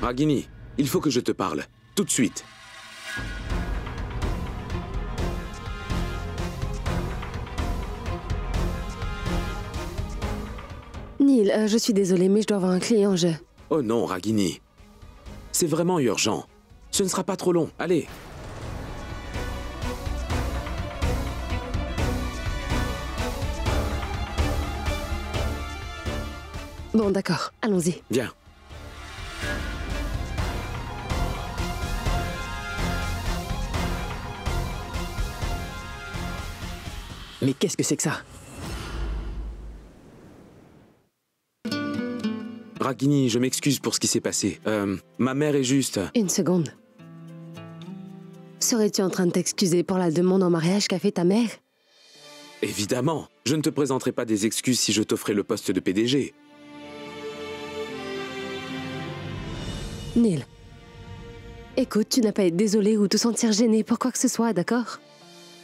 Ragini, il faut que je te parle. Tout de suite. Neil, je suis désolée, mais je dois avoir un client, Oh non, Ragini. C'est vraiment urgent. Ce ne sera pas trop long. Allez. Bon, d'accord. Allons-y. Viens. Mais qu'est-ce que c'est que ça? Ragini, je m'excuse pour ce qui s'est passé. Ma mère est juste... Une seconde. Serais-tu en train de t'excuser pour la demande en mariage qu'a fait ta mère? Évidemment. Je ne te présenterai pas des excuses si je t'offrais le poste de PDG. Neil. Écoute, tu n'as pas à être désolé ou te sentir gêné pour quoi que ce soit, d'accord?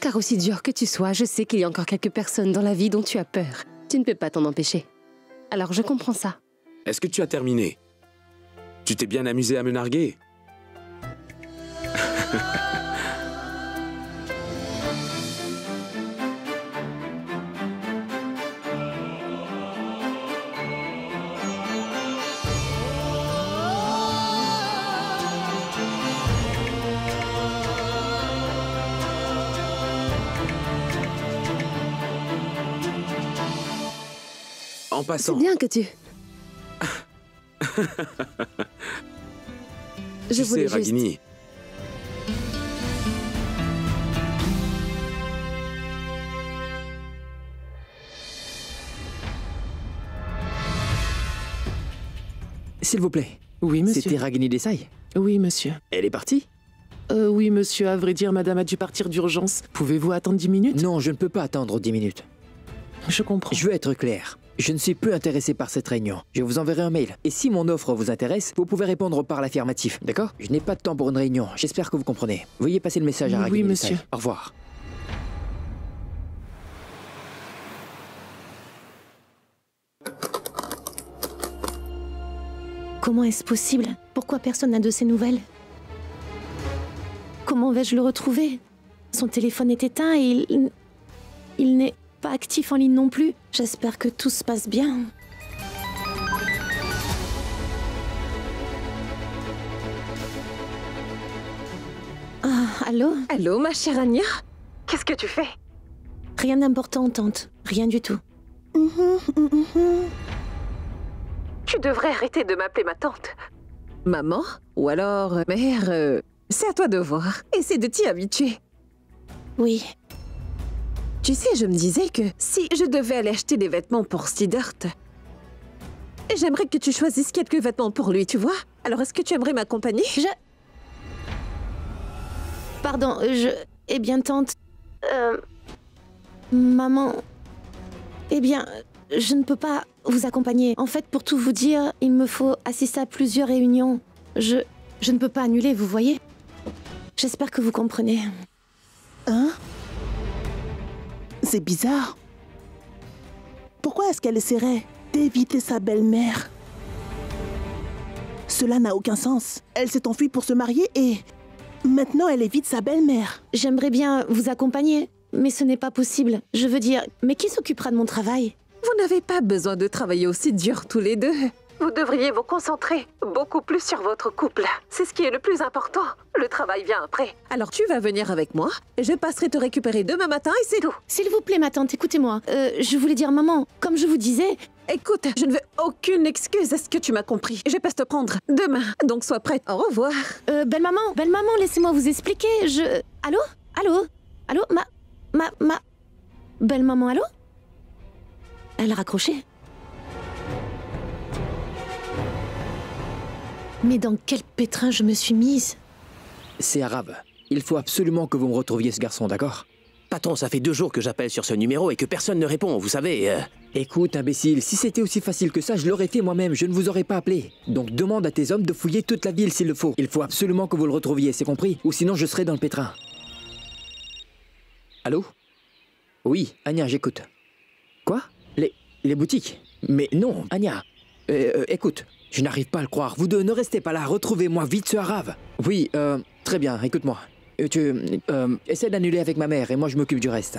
Car aussi dur que tu sois, je sais qu'il y a encore quelques personnes dans la vie dont tu as peur. Tu ne peux pas t'en empêcher. Alors je comprends ça. Est-ce que tu as terminé? Tu t'es bien amusé à me narguer? En passant... C'est bien que tu... Tu sais, Ragini... S'il vous plaît. Oui, monsieur. C'était Ragini Desai. Oui, monsieur. Elle est partie? Oui, monsieur. À vrai dire, madame a dû partir d'urgence. Pouvez-vous attendre 10 minutes? Non, je ne peux pas attendre 10 minutes. Je comprends. Je veux être clair. Je ne suis plus intéressé par cette réunion. Je vous enverrai un mail. Et si mon offre vous intéresse, vous pouvez répondre par l'affirmatif, d'accord? Je n'ai pas de temps pour une réunion. J'espère que vous comprenez. Veuillez passer le message à Ragini Oui, monsieur. Desai. Au revoir. Comment est-ce possible? Pourquoi personne n'a de ses nouvelles? Comment vais-je le retrouver? Son téléphone est éteint et il n'est pas actif en ligne non plus. J'espère que tout se passe bien. Ah, allô? Allô, ma chère Anya? Qu'est-ce que tu fais? Rien d'important, tante. Rien du tout. Tu devrais arrêter de m'appeler ma tante. Maman? Ou alors mère? C'est à toi de voir. Essaie de t'y habituer. Oui. Tu sais, je me disais que si je devais aller acheter des vêtements pour Siddhart, j'aimerais que tu choisisses quelques vêtements pour lui, tu vois? Alors, est-ce que tu aimerais m'accompagner? Pardon, Eh bien, tante... Maman... Eh bien, je ne peux pas vous accompagner. En fait, pour tout vous dire, il me faut assister à plusieurs réunions. Je ne peux pas annuler, vous voyez? J'espère que vous comprenez. Hein? C'est bizarre. Pourquoi est-ce qu'elle essaierait d'éviter sa belle-mère? Cela n'a aucun sens. Elle s'est enfuie pour se marier et... maintenant elle évite sa belle-mère. J'aimerais bien vous accompagner, mais ce n'est pas possible. Je veux dire, mais qui s'occupera de mon travail? Vous n'avez pas besoin de travailler aussi dur tous les deux. Vous devriez vous concentrer beaucoup plus sur votre couple. C'est ce qui est le plus important. Le travail vient après. Alors tu vas venir avec moi et je passerai te récupérer demain matin et c'est tout. S'il vous plaît, ma tante, écoutez-moi. Je voulais dire, maman, comme je vous disais... Écoute, je ne veux aucune excuse, est-ce que tu m'as compris? Je passe te prendre demain, donc sois prête. Au revoir. Belle-maman, laissez-moi vous expliquer, Allô? Belle-maman, allô? Elle a raccroché. Mais dans quel pétrin je me suis mise? C'est arabe. Il faut absolument que vous me retrouviez ce garçon, d'accord? Patron, ça fait 2 jours que j'appelle sur ce numéro et que personne ne répond, vous savez... Écoute, imbécile, si c'était aussi facile que ça, je l'aurais fait moi-même, je ne vous aurais pas appelé. Donc demande à tes hommes de fouiller toute la ville s'il le faut. Il faut absolument que vous le retrouviez, c'est compris? Ou sinon je serai dans le pétrin. Allô? Oui, Anya, j'écoute. Quoi? Les boutiques? Mais non, Anya. Écoute, Je n'arrive pas à le croire. Vous deux, ne restez pas là. Retrouvez-moi vite ce Arabe. Oui, très bien, écoute-moi. Essaie d'annuler avec ma mère et moi je m'occupe du reste.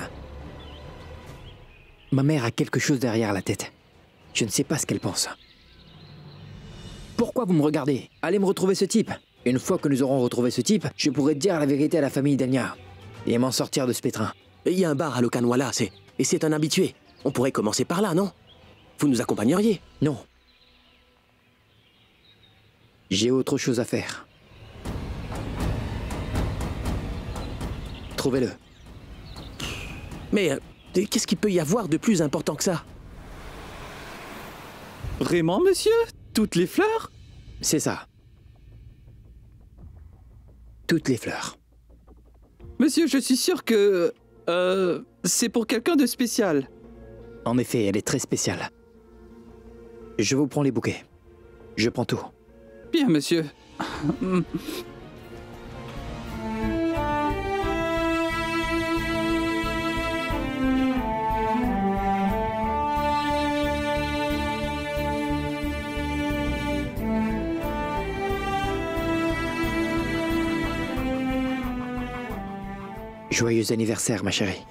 Ma mère a quelque chose derrière la tête. Je ne sais pas ce qu'elle pense. Pourquoi vous me regardez? Allez me retrouver ce type. Une fois que nous aurons retrouvé ce type, je pourrai dire la vérité à la famille d'Enya et m'en sortir de ce pétrin. Il y a un bar à Lokanwala, et c'est un habitué. On pourrait commencer par là, non? Vous nous accompagneriez? Non. J'ai autre chose à faire. Trouvez-le. Mais qu'est-ce qu'il peut y avoir de plus important que ça? Vraiment, monsieur? Toutes les fleurs? C'est ça. Toutes les fleurs. Monsieur, je suis sûr que... c'est pour quelqu'un de spécial. En effet, elle est très spéciale. Je vous prends les bouquets. Je prends tout. Bien, monsieur. Joyeux anniversaire, ma chérie.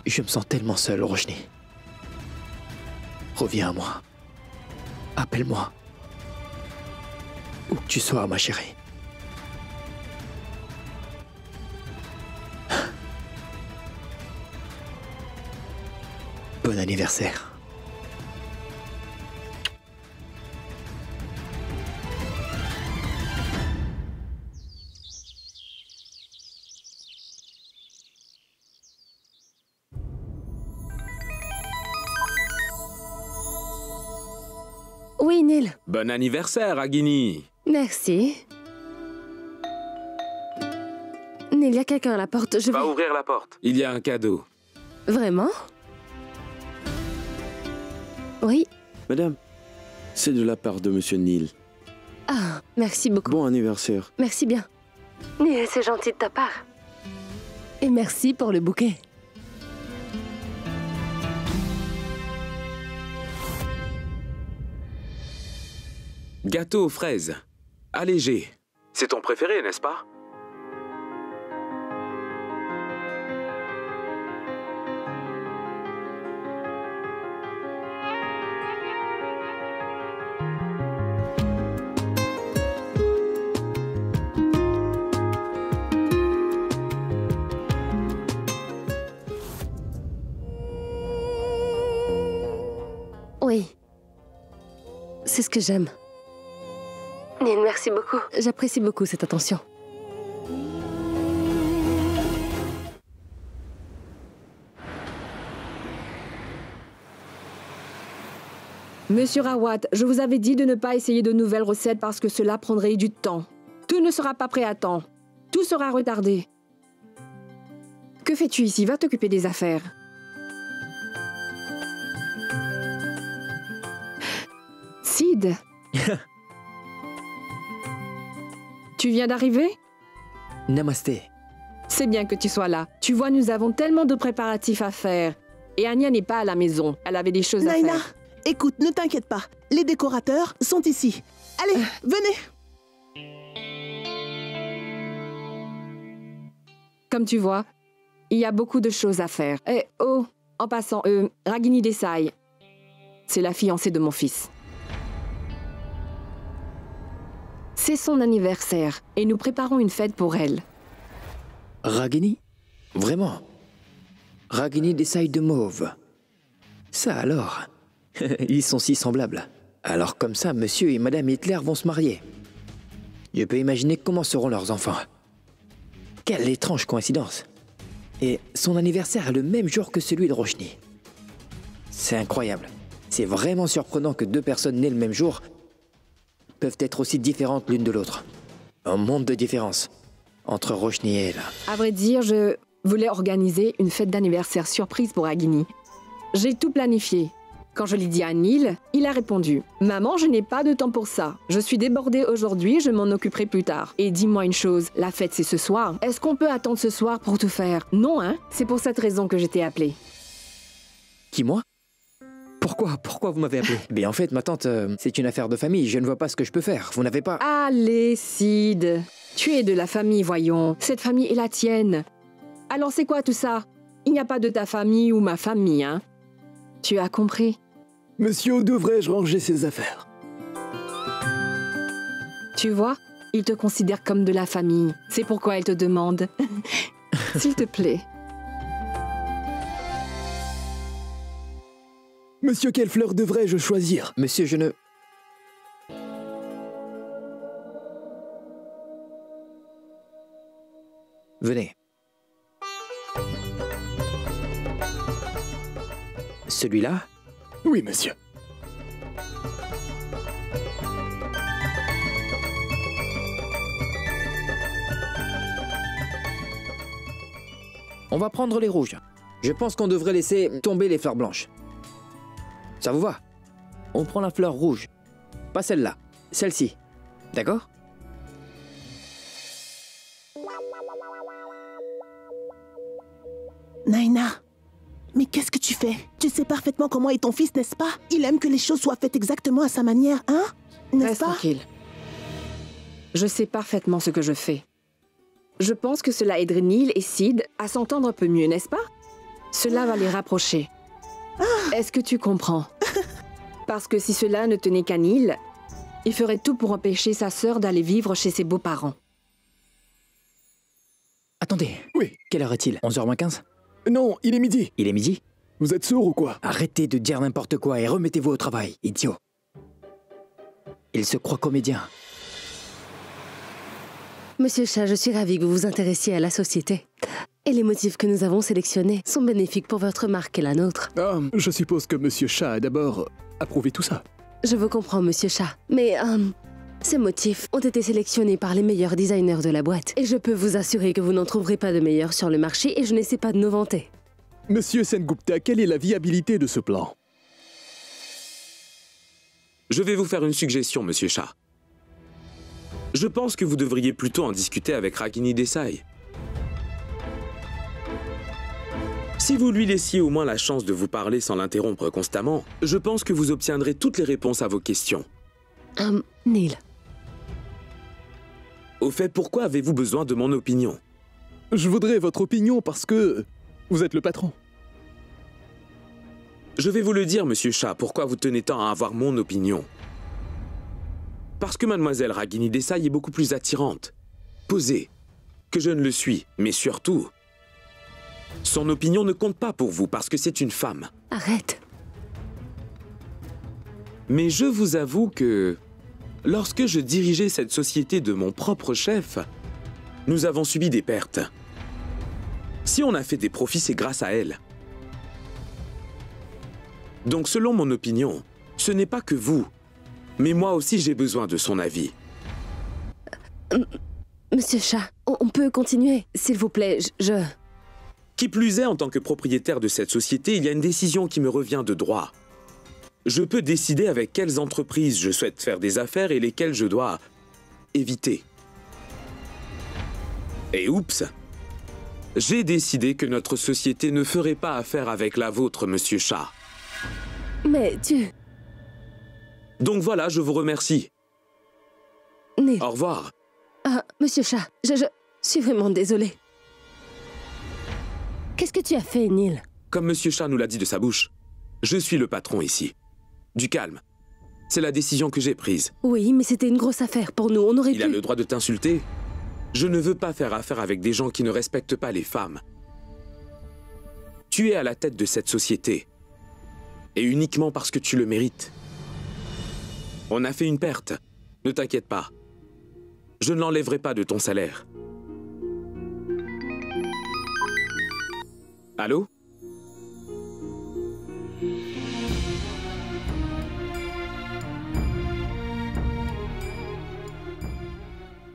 Je me sens tellement seul, Roshni. Reviens à moi. Appelle-moi. Où que tu sois, ma chérie. Bon anniversaire. Oui, Neil. Bon anniversaire, Agini. Merci. Neil, il y a quelqu'un à la porte. Je vais... Va ouvrir la porte. Il y a un cadeau. Vraiment? Oui. Madame, c'est de la part de Monsieur Neil. Ah, merci beaucoup. Bon anniversaire. Merci bien. Neil, c'est gentil de ta part. Et merci pour le bouquet. Gâteau aux fraises. Allégé. C'est ton préféré, n'est-ce pas? Oui. C'est ce que j'aime. Neil, merci beaucoup. J'apprécie beaucoup cette attention. Monsieur Rawat, je vous avais dit de ne pas essayer de nouvelles recettes parce que cela prendrait du temps. Tout ne sera pas prêt à temps. Tout sera retardé. Que fais-tu ici? Va t'occuper des affaires. Sid. Tu viens d'arriver? Namasté. C'est bien que tu sois là. Tu vois, nous avons tellement de préparatifs à faire. Et Anya n'est pas à la maison. Elle avait des choses à Naina, faire. écoute, ne t'inquiète pas. Les décorateurs sont ici. Allez, venez. Comme tu vois, il y a beaucoup de choses à faire. Et oh, en passant, Ragini Desai, c'est la fiancée de mon fils. C'est son anniversaire et nous préparons une fête pour elle. Ragini? Vraiment? Ragini Desai de Mauve. Ça alors? Ils sont si semblables. Alors comme ça, monsieur et madame Hitler vont se marier. Je peux imaginer comment seront leurs enfants. Quelle étrange coïncidence. Et son anniversaire est le même jour que celui de Roshni. C'est incroyable. C'est vraiment surprenant que deux personnes nées le même jour peuvent être aussi différentes l'une de l'autre. Un monde de différence entre Roshni et elle. À vrai dire, je voulait organiser une fête d'anniversaire surprise pour Ragini. J'ai tout planifié. Quand je l'ai dit à Neil, il a répondu « Maman, je n'ai pas de temps pour ça. Je suis débordée aujourd'hui, je m'en occuperai plus tard. Et dis-moi une chose, la fête c'est ce soir. Est-ce qu'on peut attendre ce soir pour tout faire? Non, hein? C'est pour cette raison que je t'ai appelé. » Qui, moi? Pourquoi vous m'avez appelé? Mais en fait, ma tante, c'est une affaire de famille. Je ne vois pas ce que je peux faire. Vous n'avez pas... Allez, Sid. Tu es de la famille, voyons. Cette famille est la tienne. Alors c'est quoi tout ça? Il n'y a pas de ta famille ou ma famille, hein? Tu as compris? Monsieur, devrais-je ranger ses affaires? Tu vois, il te considère comme de la famille. C'est pourquoi il te demande. S'il te plaît. Monsieur, quelle fleur devrais-je choisir? Monsieur, je ne... Venez. Celui-là? Oui, monsieur. On va prendre les rouges. Je pense qu'on devrait laisser tomber les fleurs blanches. Ça vous va? On prend la fleur rouge. Pas celle-là. Celle-ci. D'accord? Naina, mais qu'est-ce que tu fais? Tu sais parfaitement comment est ton fils, n'est-ce pas? Il aime que les choses soient faites exactement à sa manière, hein? N'est-ce Reste pas? tranquille. Je sais parfaitement ce que je fais. Je pense que cela aiderait Neil et Sid à s'entendre un peu mieux, n'est-ce pas? Cela va les rapprocher. Est-ce que tu comprends? Parce que si cela ne tenait qu'à Neil, il ferait tout pour empêcher sa sœur d'aller vivre chez ses beaux-parents. Attendez. Oui. Quelle heure est-il? 11h moins 15? Non, il est midi. Il est midi? Vous êtes sourd ou quoi? Arrêtez de dire n'importe quoi et remettez-vous au travail, idiot. Il se croit comédien. Monsieur Shah, je suis ravie que vous vous intéressiez à la société. Et les motifs que nous avons sélectionnés sont bénéfiques pour votre marque et la nôtre. Ah, je suppose que Monsieur Shah a d'abord approuvé tout ça. Je vous comprends, Monsieur Shah. Mais, ces motifs ont été sélectionnés par les meilleurs designers de la boîte. Et je peux vous assurer que vous n'en trouverez pas de meilleurs sur le marché et je n'essaie pas de nous vanter. Monsieur Sengupta, quelle est la viabilité de ce plan? Je vais vous faire une suggestion, Monsieur Shah. Je pense que vous devriez plutôt en discuter avec Ragini Desai. Si vous lui laissiez au moins la chance de vous parler sans l'interrompre constamment, je pense que vous obtiendrez toutes les réponses à vos questions. Neil. Au fait, pourquoi avez-vous besoin de mon opinion? Je voudrais votre opinion parce que vous êtes le patron. Je vais vous le dire, Monsieur Shah, pourquoi vous tenez tant à avoir mon opinion. Parce que mademoiselle Ragini Desai est beaucoup plus attirante, posée, que je ne le suis, mais surtout, son opinion ne compte pas pour vous parce que c'est une femme. Arrête. Mais je vous avoue que, lorsque je dirigeais cette société de mon propre chef, nous avons subi des pertes. Si on a fait des profits, c'est grâce à elle. Donc selon mon opinion, ce n'est pas que vous, mais moi aussi j'ai besoin de son avis. Monsieur Shah, on peut continuer, s'il vous plaît, je... Qui plus est, en tant que propriétaire de cette société, il y a une décision qui me revient de droit. Je peux décider avec quelles entreprises je souhaite faire des affaires et lesquelles je dois éviter. Et oups, j'ai décidé que notre société ne ferait pas affaire avec la vôtre, Monsieur Shah. Mais tu... Donc voilà, je vous remercie. Neil. Au revoir. Monsieur Shah, je suis vraiment désolée. Qu'est-ce que tu as fait, Neil? Comme Monsieur Shah nous l'a dit de sa bouche, je suis le patron ici. Du calme. C'est la décision que j'ai prise. Oui, mais c'était une grosse affaire pour nous, on aurait pu... Il a le droit de t'insulter. Je ne veux pas faire affaire avec des gens qui ne respectent pas les femmes. Tu es à la tête de cette société. Et uniquement parce que tu le mérites. On a fait une perte. Ne t'inquiète pas. Je ne l'enlèverai pas de ton salaire. Allô?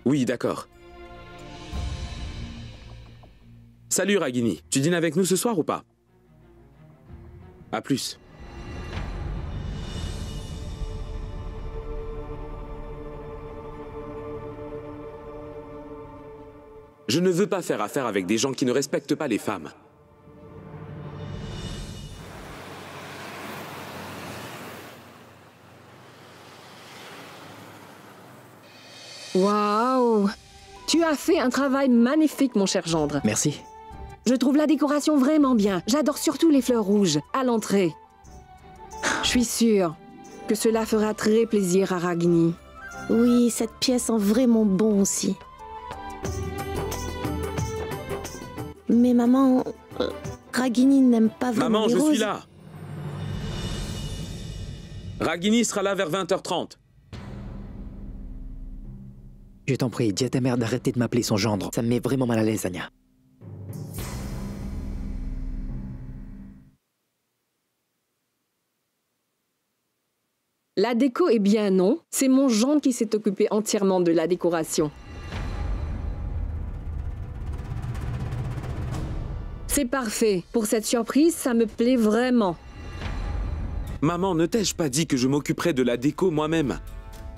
Oui, d'accord. Salut Ragini, tu dînes avec nous ce soir ou pas? À plus. Je ne veux pas faire affaire avec des gens qui ne respectent pas les femmes. Waouh! Tu as fait un travail magnifique, mon cher gendre. Merci. Je trouve la décoration vraiment bien. J'adore surtout les fleurs rouges, à l'entrée. Je suis sûre que cela fera très plaisir à Ragini. Oui, cette pièce sent vraiment bon aussi. Mais maman, Ragini n'aime pas vraiment Maman, les je roses. suis là. Ragini sera là vers 20h30. Je t'en prie, dis à ta mère d'arrêter de m'appeler son gendre. Ça me met vraiment mal à l'aise, Anya. La déco est bien, non? C'est mon gendre qui s'est occupé entièrement de la décoration. C'est parfait. Pour cette surprise, ça me plaît vraiment. Maman, ne t'ai-je pas dit que je m'occuperais de la déco moi-même?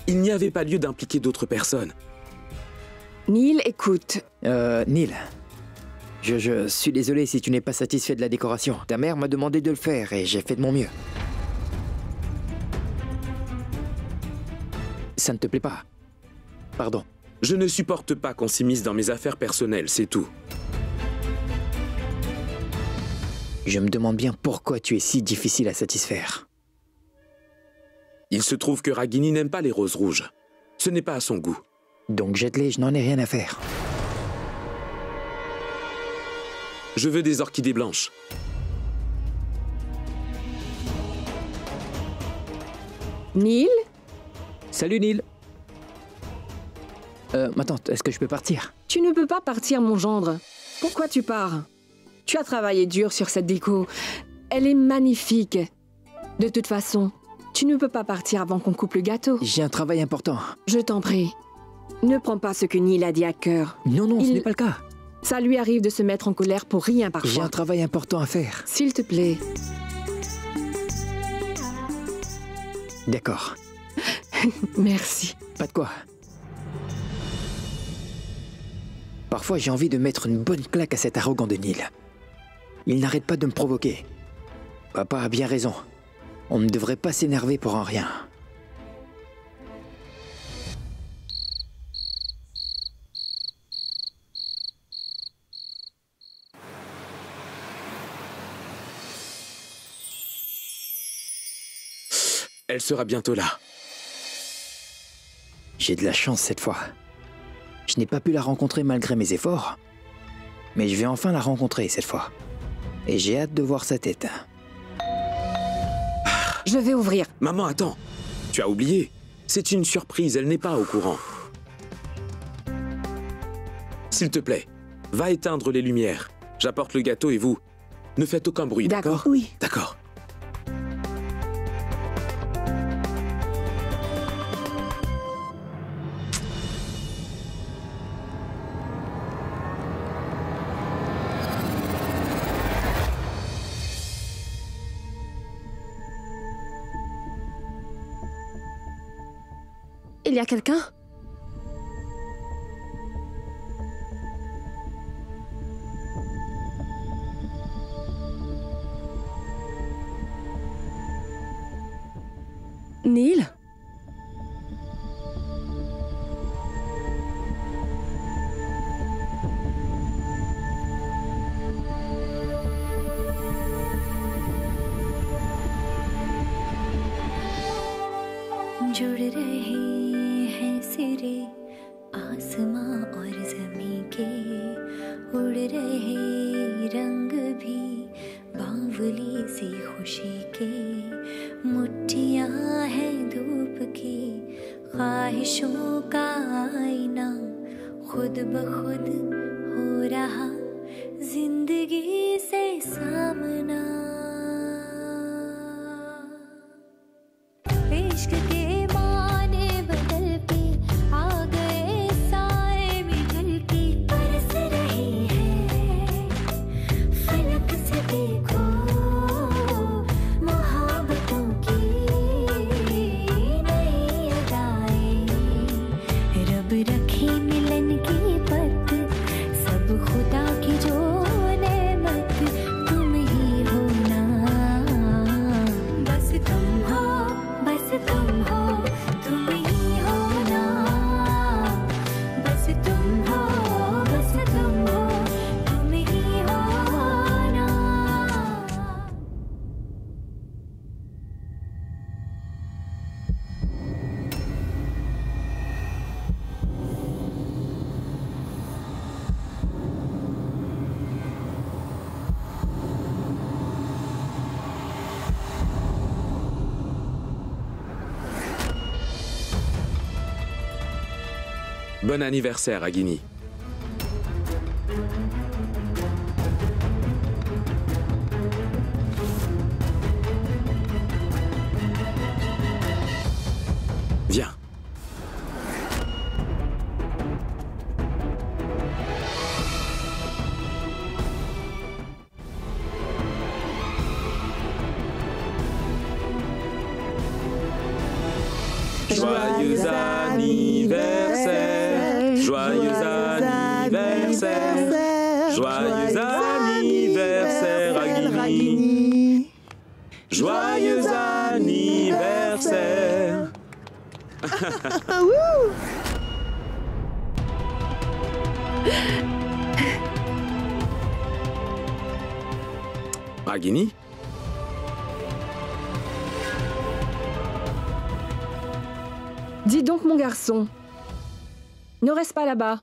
Il n'y avait pas lieu d'impliquer d'autres personnes. Neil, écoute. Neil. Je suis désolé si tu n'es pas satisfait de la décoration. Ta mère m'a demandé de le faire et j'ai fait de mon mieux. Ça ne te plaît pas? Pardon. Je ne supporte pas qu'on s'immisce dans mes affaires personnelles, c'est tout. Je me demande bien pourquoi tu es si difficile à satisfaire. Il se trouve que Ragini n'aime pas les roses rouges. Ce n'est pas à son goût. Donc jette-les, je n'en ai rien à faire. Je veux des orchidées blanches. Neil? Salut Neil. Ma tante, est-ce que je peux partir? Tu ne peux pas partir, mon gendre. Pourquoi tu pars? Tu as travaillé dur sur cette déco. Elle est magnifique. De toute façon, tu ne peux pas partir avant qu'on coupe le gâteau. J'ai un travail important. Je t'en prie. Ne prends pas ce que Neil a dit à cœur. Non, ce n'est pas le cas. Ça lui arrive de se mettre en colère pour rien parfois. J'ai un travail important à faire. S'il te plaît. D'accord. Merci. Pas de quoi. Parfois, j'ai envie de mettre une bonne claque à cet arrogant de Neil. Il n'arrête pas de me provoquer. Papa a bien raison. On ne devrait pas s'énerver pour un rien. Elle sera bientôt là. J'ai de la chance cette fois. Je n'ai pas pu la rencontrer malgré mes efforts. Mais je vais enfin la rencontrer cette fois. Et j'ai hâte de voir sa tête. Je vais ouvrir. Maman, attends. Tu as oublié. C'est une surprise, elle n'est pas au courant. S'il te plaît, va éteindre les lumières. J'apporte le gâteau et vous, ne faites aucun bruit, d'accord? Oui. D'accord. Il y a quelqu'un? Neil? जुड़ रहे हैं सिरे आसमां और ज़मीं के उड़ रहे रंग भी बावली सी खुशी के मुट्ठियां हैं धूप की ख्वाहिशों का आईना खुद ब खुद हो रहा जिंदगी से सामना इश्क के माने बदल के आ गए साए बिगल के बरस रही है Bon anniversaire, Ragini. Viens. Joyeux anniversaire, joyeux anniversaire, joyeux anniversaire, Ragini. Joyeux anniversaire. Ragini? Dis donc, mon garçon, ne reste pas là-bas.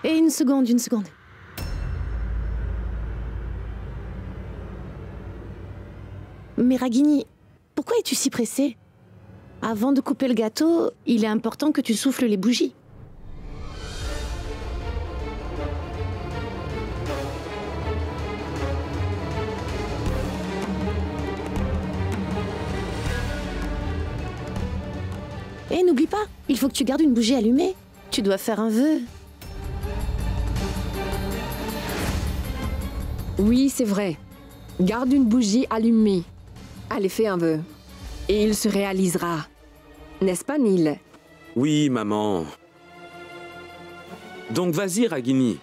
Et une seconde, une seconde. Mais Ragini, pourquoi es-tu si pressée? Avant de couper le gâteau, il est important que tu souffles les bougies. Et n'oublie pas, il faut que tu gardes une bougie allumée. Tu dois faire un vœu. Oui, c'est vrai. Garde une bougie allumée. Allez, fais un vœu. Et il se réalisera. N'est-ce pas, Neil? Oui, maman. Donc vas-y, Ragini.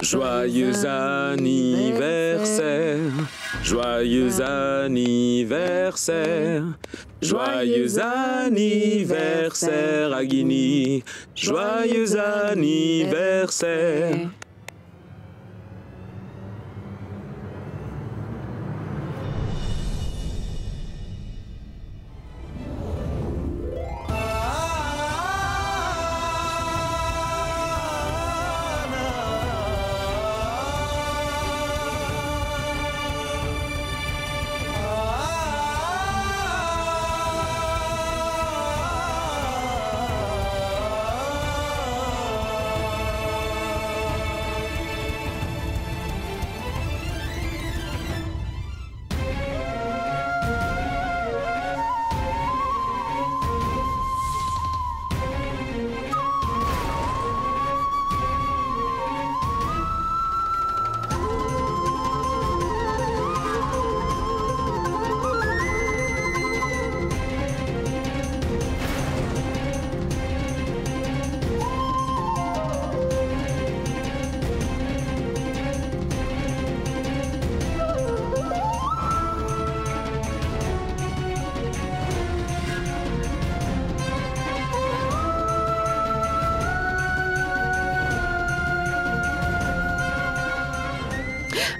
Joyeux anniversaire, joyeux anniversaire, joyeux anniversaire, Ragini, joyeux anniversaire.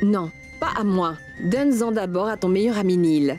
Non, pas à moi. Donne-en d'abord à ton meilleur ami Neil.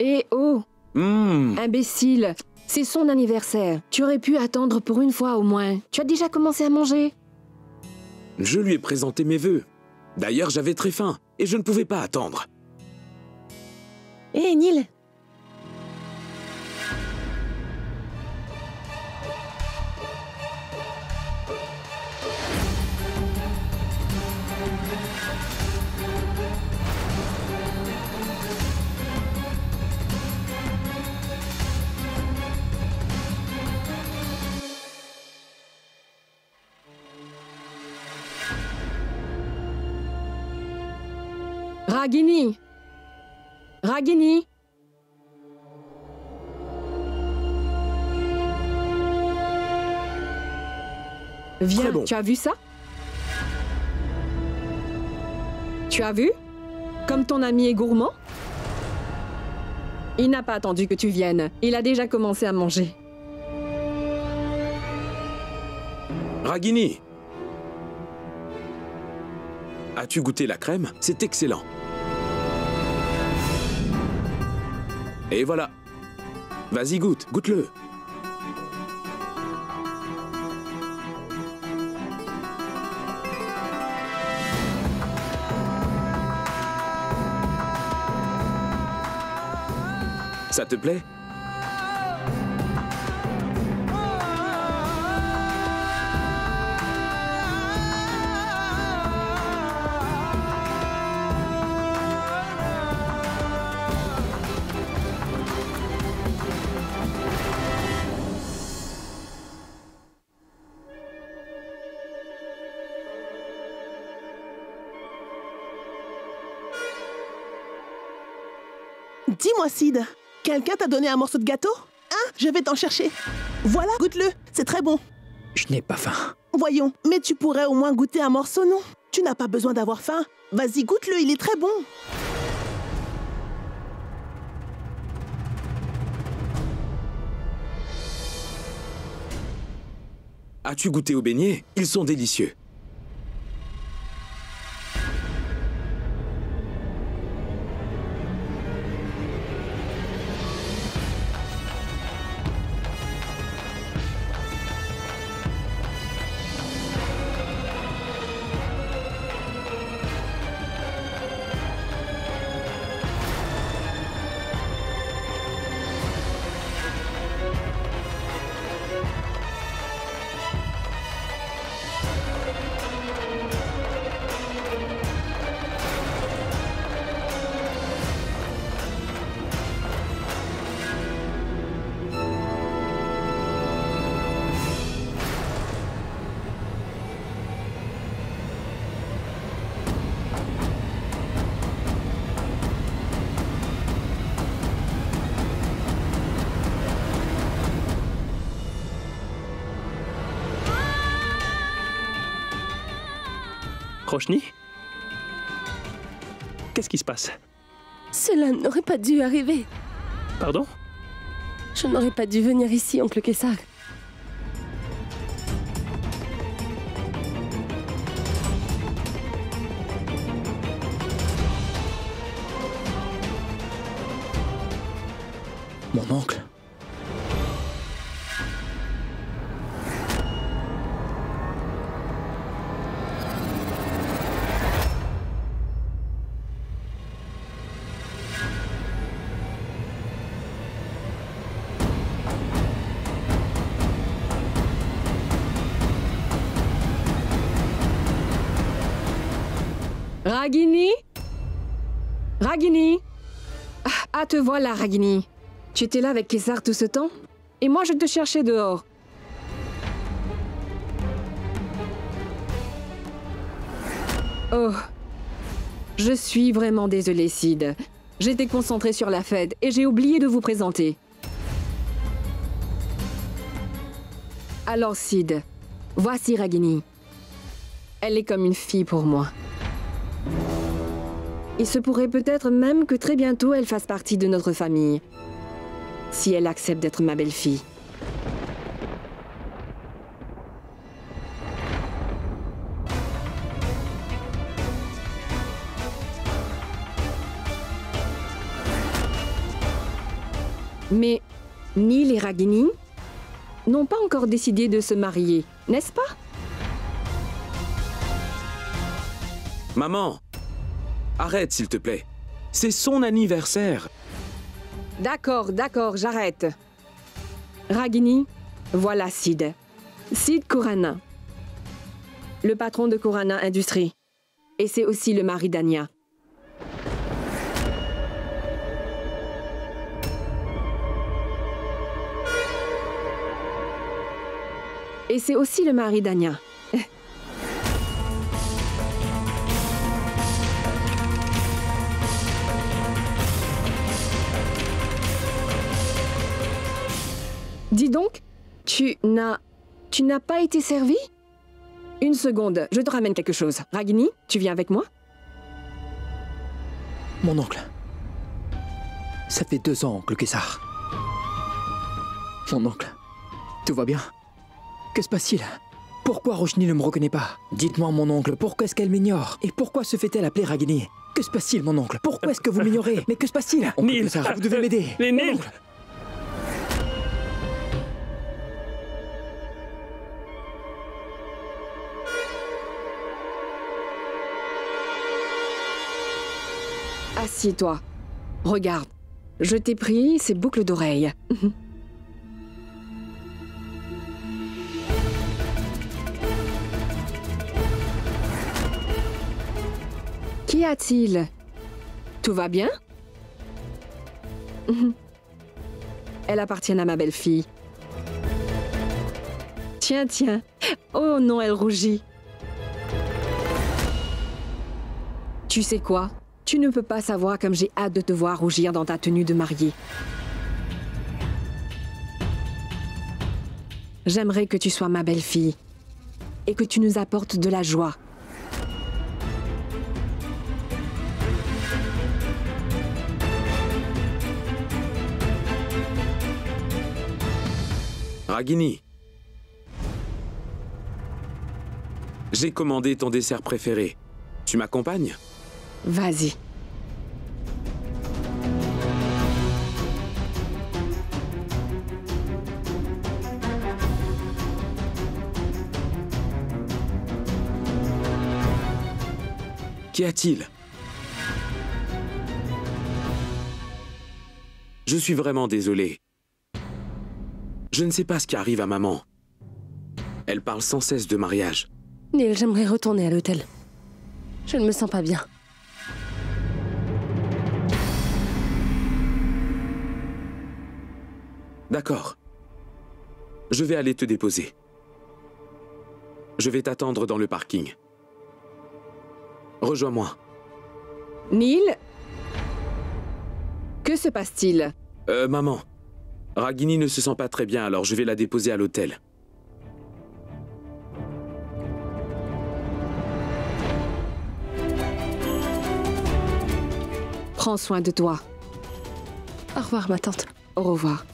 Eh oh Imbécile, c'est son anniversaire. Tu aurais pu attendre pour une fois au moins. Tu as déjà commencé à manger? Je lui ai présenté mes vœux. D'ailleurs, j'avais très faim et je ne pouvais pas attendre. Hé, Neil. Ragini! Ragini! Viens, bon. Tu as vu ça? Tu as vu? Comme ton ami est gourmand? Il n'a pas attendu que tu viennes. Il a déjà commencé à manger. Ragini! As-tu goûté la crème? C'est excellent. Et voilà. Vas-y, goûte-le. Ça te plaît? Dis-moi, Sid, quelqu'un t'a donné un morceau de gâteau? Hein? Je vais t'en chercher. Voilà, goûte-le, c'est très bon. Je n'ai pas faim. Voyons, mais tu pourrais au moins goûter un morceau, non? Tu n'as pas besoin d'avoir faim. Vas-y, goûte-le, il est très bon. As-tu goûté aux beignets? Ils sont délicieux. Roshni? Qu'est-ce qui se passe? Cela n'aurait pas dû arriver. Pardon? Je n'aurais pas dû venir ici, oncle Kessar. Mon oncle. Ragini? Ragini? Ah, te voilà, Ragini. Tu étais là avec Kessar tout ce temps? Et moi, je te cherchais dehors. Oh. Je suis vraiment désolée, Sid. J'étais concentrée sur la fête et j'ai oublié de vous présenter. Alors, Sid, voici Ragini. Elle est comme une fille pour moi. Il se pourrait peut-être même que très bientôt elle fasse partie de notre famille. Si elle accepte d'être ma belle-fille. Mais Neil et Ragini n'ont pas encore décidé de se marier, n'est-ce pas? Maman, arrête s'il te plaît. C'est son anniversaire. D'accord, j'arrête. Ragini, voilà Sid. Sid Khurana. Le patron de Khurana Industries. Et c'est aussi le mari d'Anya. Et c'est aussi le mari d'Anya. Dis donc, tu n'as pas été servi? Une seconde, je te ramène quelque chose. Ragini, tu viens avec moi? Mon oncle. Ça fait 2 ans, oncle Kessar. Mon oncle, tout va bien? Que se passe-t-il? Pourquoi Roshni ne me reconnaît pas? Dites-moi, mon oncle, pourquoi est-ce qu'elle m'ignore? Et pourquoi se fait-elle appeler Ragini? Que se passe-t-il, mon oncle? Pourquoi est-ce que vous m'ignorez? Mais que se passe-t-il? Oncle Kessar, vous devez m'aider. Neil! Assieds-toi. Regarde. Je t'ai pris ces boucles d'oreilles. Qu'y a-t-il? Tout va bien? Elles appartiennent à ma belle-fille. Tiens. Oh non, elle rougit. Tu sais quoi? Tu ne peux pas savoir comme j'ai hâte de te voir rougir dans ta tenue de mariée. J'aimerais que tu sois ma belle-fille et que tu nous apportes de la joie. Ragini. J'ai commandé ton dessert préféré. Tu m'accompagnes? Vas-y. Qu'y a-t-il? Je suis vraiment désolé. Je ne sais pas ce qui arrive à maman. Elle parle sans cesse de mariage. Neil, j'aimerais retourner à l'hôtel. Je ne me sens pas bien. D'accord. Je vais aller te déposer. Je vais t'attendre dans le parking. Rejoins-moi. Neil? Que se passe-t-il? Maman. Ragini ne se sent pas très bien, alors je vais la déposer à l'hôtel. Prends soin de toi. Au revoir, ma tante. Au revoir.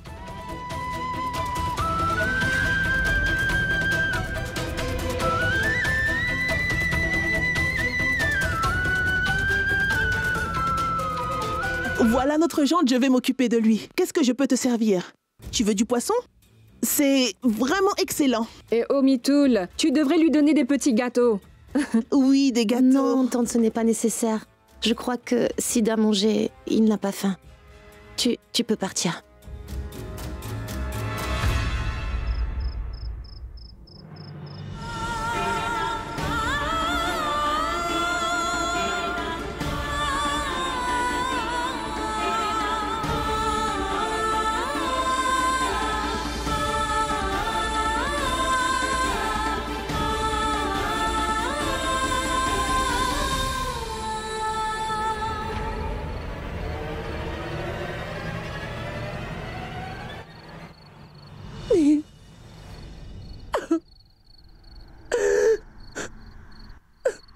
Voilà notre gendre, je vais m'occuper de lui. Qu'est-ce que je peux te servir? Tu veux du poisson? C'est vraiment excellent. Et Omitoul, tu devrais lui donner des petits gâteaux. Oui, des gâteaux. Non, tante, ce n'est pas nécessaire. Je crois que Sid a mangé, il n'a pas faim. Tu peux partir.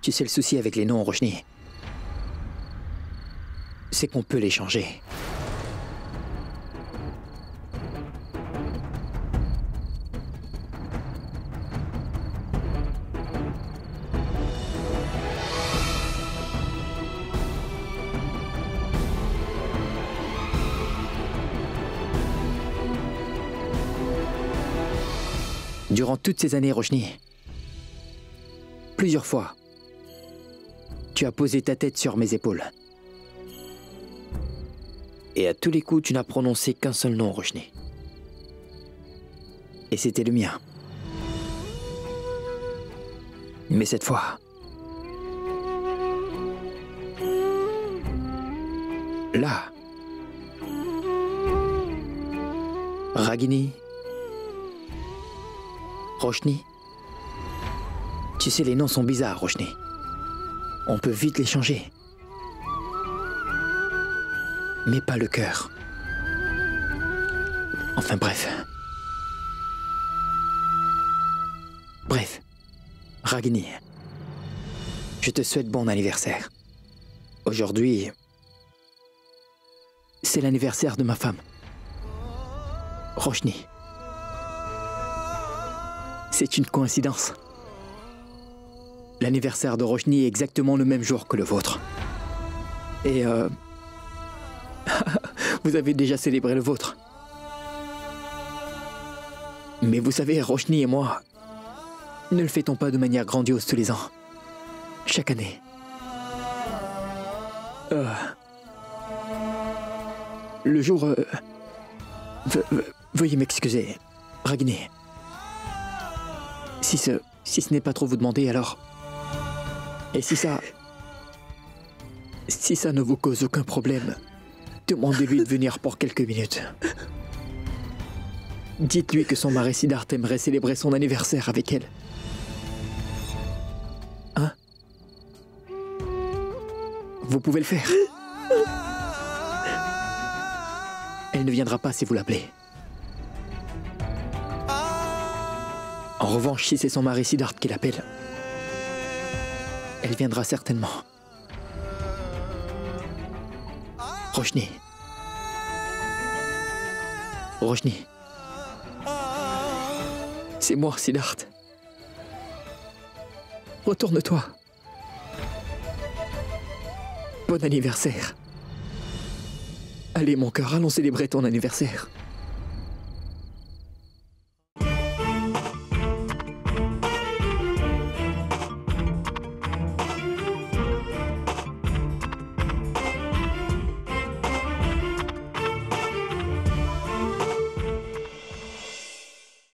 Tu sais le souci avec les noms, Roshni, c'est qu'on peut les changer. Durant toutes ces années, Roshni, plusieurs fois, tu as posé ta tête sur mes épaules. Et à tous les coups, tu n'as prononcé qu'un seul nom, Roshni. Et c'était le mien. Mais cette fois... là... Ragini... Roshni... Tu sais, les noms sont bizarres, Roshni. On peut vite les changer. Mais pas le cœur. Enfin bref. Bref. Ragini. Je te souhaite bon anniversaire. Aujourd'hui... c'est l'anniversaire de ma femme. Roshni. C'est une coïncidence. L'anniversaire de Roshni est exactement le même jour que le vôtre. Et vous avez déjà célébré le vôtre. Mais vous savez, Roshni et moi, ne le fait-on pas de manière grandiose tous les ans? Chaque année. Le jour... veuillez m'excuser, Ragini. Si ce n'est pas trop vous demander, alors... Et si ça ne vous cause aucun problème, demandez-lui de venir pour quelques minutes. Dites-lui que son mari Siddharth aimerait célébrer son anniversaire avec elle. Hein? Vous pouvez le faire. Elle ne viendra pas si vous l'appelez. En revanche, si c'est son mari Siddharth qui l'appelle, elle viendra certainement. Roshni. Roshni. C'est moi, Siddharth. Retourne-toi. Bon anniversaire. Allez, mon cœur, allons célébrer ton anniversaire.